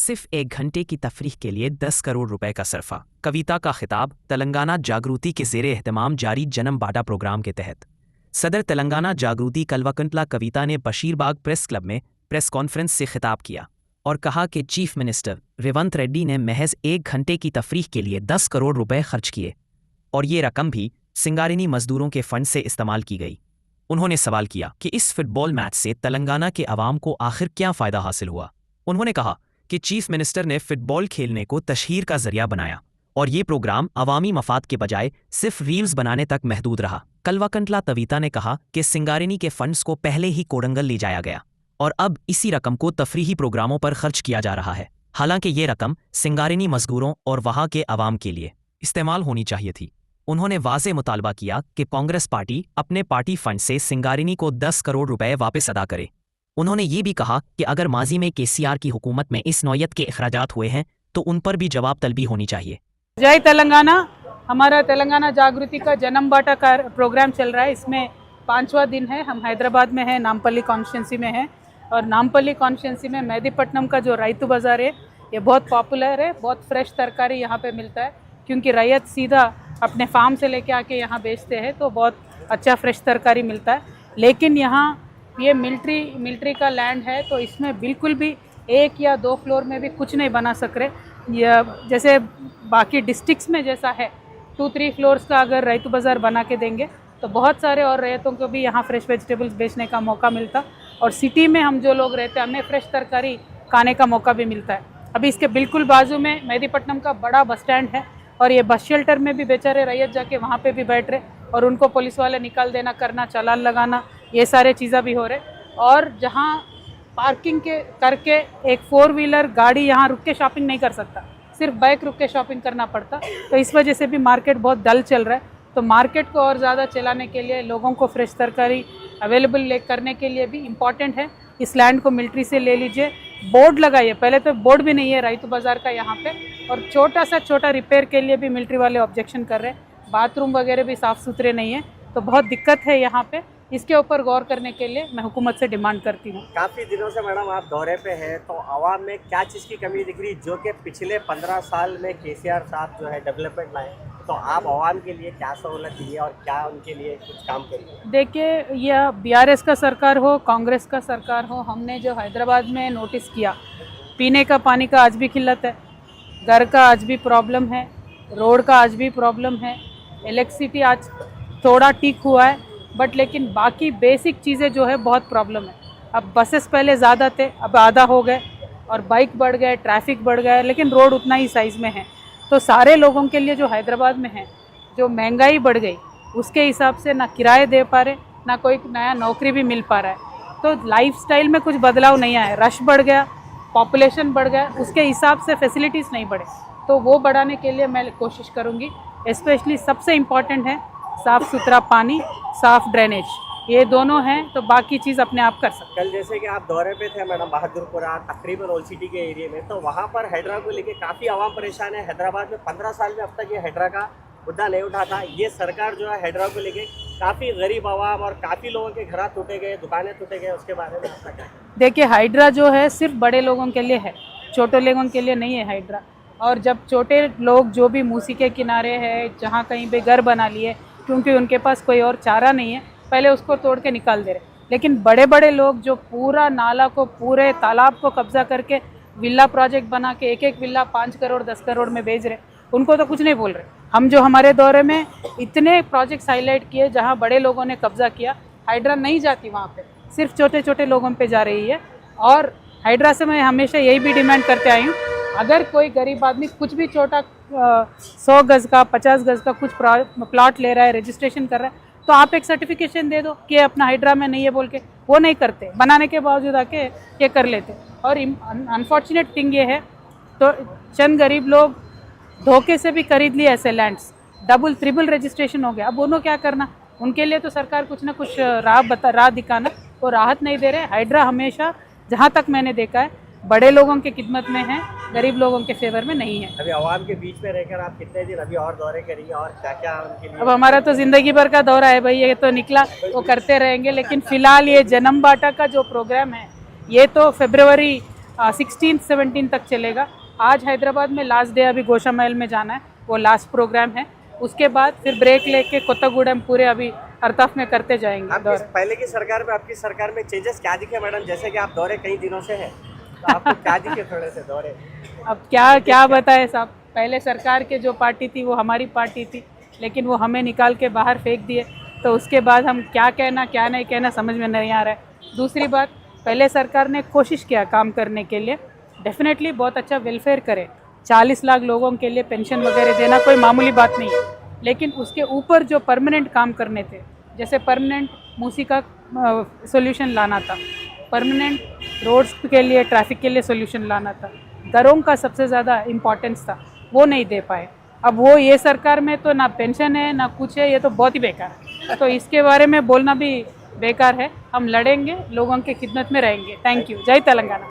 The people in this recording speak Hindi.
सिर्फ 1 घंटे की तफरीह के लिए 10 करोड़ रुपए का सरफा। कविता का खिताब तेलंगाना जागृति के ज़ेरे एहतमाम जारी जन्म बाटा प्रोग्राम के तहत सदर तेलंगाना जागृति कल्वाकुंतला कविता ने बशीरबाग प्रेस क्लब में प्रेस कॉन्फ्रेंस से खिताब किया और कहा कि चीफ मिनिस्टर रेवंत रेड्डी ने महज 1 घंटे की तफरीह के लिए 10 करोड़ रुपए खर्च किए और ये रकम भी सिंगारेनी मजदूरों के फंड से इस्तेमाल की गई। उन्होंने सवाल किया कि इस फुटबॉल मैच से तेलंगाना के अवाम को आखिर क्या फ़ायदा हासिल हुआ। उन्होंने कहा कि चीफ मिनिस्टर ने फुटबॉल खेलने को तशहीर का जरिया बनाया और ये प्रोग्राम अवामी मफाद के बजाय सिर्फ रील्स बनाने तक महदूद रहा। कल्वाकुंतला कविता ने कहा कि सिंगारेनी के फंड्स को पहले ही कोडंगल ले जाया गया और अब इसी रकम को तफरीही प्रोग्रामों पर खर्च किया जा रहा है। हालांकि ये रकम सिंगारेनी मजदूरों और वहां के अवाम के लिए इस्तेमाल होनी चाहिए थी। उन्होंने वाज़े मुतालबा किया कि कांग्रेस पार्टी अपने पार्टी फंड से सिंगारेनी को 10 करोड़ रुपए वापस अदा करे। उन्होंने ये भी कहा कि अगर माजी में केसीआर की हुकूमत में इस नौयत के अखराजात हुए हैं तो उन पर भी जवाब तलबी होनी चाहिए। जय तेलंगाना। हमारा तेलंगाना जागृति का जन्म बाटा का प्रोग्राम चल रहा है। इसमें 5वां दिन है। हम हैदराबाद में हैं, नामपल्ली कॉन्स्टिट्यूंसी में हैं और नामपल्ली कॉन्स्टिट्यूंसी में मेहदीपट्टनम का जो रैतु बाज़ार है ये बहुत पॉपुलर है। बहुत फ्रेश तरकारी यहाँ पे मिलता है क्योंकि रैयत सीधा अपने फार्म से लेके आके यहाँ बेचते हैं, तो बहुत अच्छा फ्रेश तरकारी मिलता है। लेकिन यहाँ ये मिलिट्री का लैंड है, तो इसमें बिल्कुल भी 1 या 2 फ्लोर में भी कुछ नहीं बना सक रहे। जैसे बाकी डिस्ट्रिक्ट्स में जैसा है 2-3 फ्लोर्स का अगर रैतु बाज़ार बना के देंगे तो बहुत सारे और रैयतों को भी यहाँ फ्रेश वेजिटेबल्स बेचने का मौका मिलता और सिटी में हम जो लोग रहते हैं हमें फ्रेश तरकारी खाने का मौका भी मिलता है। अभी इसके बिल्कुल बाजू में मेहदीपट्टनम का बड़ा बस स्टैंड है और ये बस शेल्टर में भी बेचारे रैयत जाके वहाँ पे भी बैठ रहे और उनको पुलिस वाले निकाल देना करना, चालान लगाना, ये सारे चीज़ें भी हो रहे। और जहाँ पार्किंग के करके एक 4 व्हीलर गाड़ी यहाँ रुक के शॉपिंग नहीं कर सकता, सिर्फ बाइक रुक के शॉपिंग करना पड़ता, तो इस वजह से भी मार्केट बहुत डल चल रहा है। तो मार्केट को और ज़्यादा चलाने के लिए, लोगों को फ्रेश तरकारी अवेलेबल करने के लिए भी इम्पॉर्टेंट है इस लैंड को मिलिट्री से ले लीजिए। बोर्ड लगाइए, पहले तो बोर्ड भी नहीं है रैतु बाज़ार का यहाँ पे, और छोटा रिपेयर के लिए भी मिलिट्री वाले ऑब्जेक्शन कर रहे हैं। बाथरूम वगैरह भी साफ़ सुथरे नहीं है, तो बहुत दिक्कत है यहाँ पे। इसके ऊपर गौर करने के लिए मैं हुकूमत से डिमांड करती हूँ। काफ़ी दिनों से मैडम आप दौरे पे हैं, तो आवाम में क्या चीज़ की कमी दिख रही जो कि पिछले 15 साल में केसीआर साहब जो है डेवलपमेंट लाए, तो आप आवाम के लिए क्या सहूलत दी है और क्या उनके लिए कुछ काम करिए? देखिए, यह BRS का सरकार हो, कांग्रेस का सरकार हो, हमने जो हैदराबाद में नोटिस किया, पीने का पानी का आज भी किल्लत है, घर का आज भी प्रॉब्लम है, रोड का आज भी प्रॉब्लम है, इलेक्ट्रिसिटी आज थोड़ा ठीक हुआ है, बट लेकिन बाकी बेसिक चीज़ें जो है बहुत प्रॉब्लम है। अब बसेस पहले ज़्यादा थे, अब आधा हो गए, और बाइक बढ़ गए, ट्रैफिक बढ़ गया, लेकिन रोड उतना ही साइज़ में है। तो सारे लोगों के लिए जो हैदराबाद में है, जो महंगाई बढ़ गई उसके हिसाब से ना किराए दे पा रहे, ना कोई नया नौकरी भी मिल पा रहा है। तो लाइफस्टाइल में कुछ बदलाव नहीं आया, रश बढ़ गया, पॉपुलेशन बढ़ गया, उसके हिसाब से फैसिलिटीज़ नहीं बढ़े, तो वो बढ़ाने के लिए मैं कोशिश करूँगी। स्पेशली सबसे इम्पॉर्टेंट है साफ़ सुथरा पानी, साफ़ ड्रेनेज, ये दोनों हैं, तो बाकी चीज़ अपने आप कर सकते। कल जैसे कि आप दौरे पे थे मैडम बहादुरपुरा, तकरीबन ओल्ड सिटी के एरिया में, तो वहाँ पर हैदरा को लेके काफ़ी आवाम परेशान है। हैदराबाद में 15 साल में अब तक ये हैदरा का मुद्दा नहीं उठा था। ये सरकार जो है हैदरा को लेके काफ़ी गरीब आवाम और काफ़ी लोगों के घर टूटे गए, दुकानें टूटे गए, उसके बारे में आपका क्या? देखिए, हाइड्रा जो है सिर्फ बड़े लोगों के लिए है, छोटे लोगों के लिए नहीं है हाइड्रा। और जब छोटे लोग जो भी मूसी के किनारे है, जहाँ कहीं पे घर बना लिए क्योंकि उनके पास कोई और चारा नहीं है, पहले उसको तोड़ के निकाल दे रहे। लेकिन बड़े बड़े लोग जो पूरा नाला को, पूरे तालाब को कब्जा करके विला प्रोजेक्ट बना के एक विला 5 करोड़ 10 करोड़ में बेच रहे, उनको तो कुछ नहीं बोल रहे। हम जो हमारे दौरे में इतने प्रोजेक्ट्स हाईलाइट किए जहाँ बड़े लोगों ने कब्जा किया, हाइड्रा नहीं जाती वहाँ पे, सिर्फ छोटे छोटे लोगों पे जा रही है। और हाइड्रा से मैं हमेशा यही भी डिमांड करते आई हूँ, अगर कोई गरीब आदमी कुछ भी छोटा 100 गज़ का, 50 गज़ का कुछ प्लॉट ले रहा है, रजिस्ट्रेशन कर रहा है, तो आप एक सर्टिफिकेशन दे दो कि अपना हाइड्रा में नहीं है बोल के। वो नहीं करते, बनाने के बावजूद आके ये कर लेते। और अनफॉर्चुनेट थिंग ये है, तो चंद गरीब लोग धोखे से भी खरीद लिए ऐसे लैंड्स, डबल ट्रिपल रजिस्ट्रेशन हो गया। अब उन्होंने क्या करना? उनके लिए तो सरकार कुछ ना कुछ राह दिखाना, वो राहत नहीं दे रहे। हाइड्रा हमेशा, जहाँ तक मैंने देखा है, बड़े लोगों की खिदमत में है, गरीब लोगों के फेवर में नहीं है। अभी आवाम के बीच में रहकर आप कितने दिन अभी और दौरे करेंगे और क्या क्या उनके लिए? अब हमारा तो ज़िंदगी भर का दौरा है भाई, ये तो निकला वो करते रहेंगे। लेकिन फ़िलहाल ये जन्म बाटा का जो प्रोग्राम है, ये तो फरवरी 16-17 तक चलेगा। आज हैदराबाद में लास्ट डे, अभी गोशा महल में जाना है, वो लास्ट प्रोग्राम है। उसके बाद फिर ब्रेक लेके कोत्तागुडम पूरे अभी अर्थाफ में करते जाएंगे आपकी दौरे। पहले की सरकार में आपकी सरकार में चेंजेस क्या दिखे मैडम? जैसे कि आप दौरे कई दिनों से हैं, तो आपको क्या दिखे थोड़े से दौरे? अब क्या बताए साहब, पहले सरकार के जो पार्टी थी वो हमारी पार्टी थी, लेकिन वो हमें निकाल के बाहर फेंक दिए, तो उसके बाद हम क्या कहना क्या नहीं कहना समझ में नहीं आ रहा है। दूसरी बात, पहले सरकार ने कोशिश किया काम करने के लिए, डेफिनेटली बहुत अच्छा वेलफेयर करे, 40 लाख लोगों के लिए पेंशन वगैरह देना कोई मामूली बात नहीं है, लेकिन उसके ऊपर जो परमानेंट काम करने थे, जैसे परमानेंट मूसी का सोल्यूशन लाना था, परमानेंट रोड्स के लिए ट्रैफिक के लिए सोल्यूशन लाना था, दरों का सबसे ज़्यादा इम्पोर्टेंस था, वो नहीं दे पाए। अब वो ये सरकार में तो ना पेंशन है ना कुछ है, ये तो बहुत ही बेकार है, तो इसके बारे में बोलना भी बेकार है। हम लड़ेंगे, लोगों की खिदमत में रहेंगे। Thank you. जय तेलंगाना।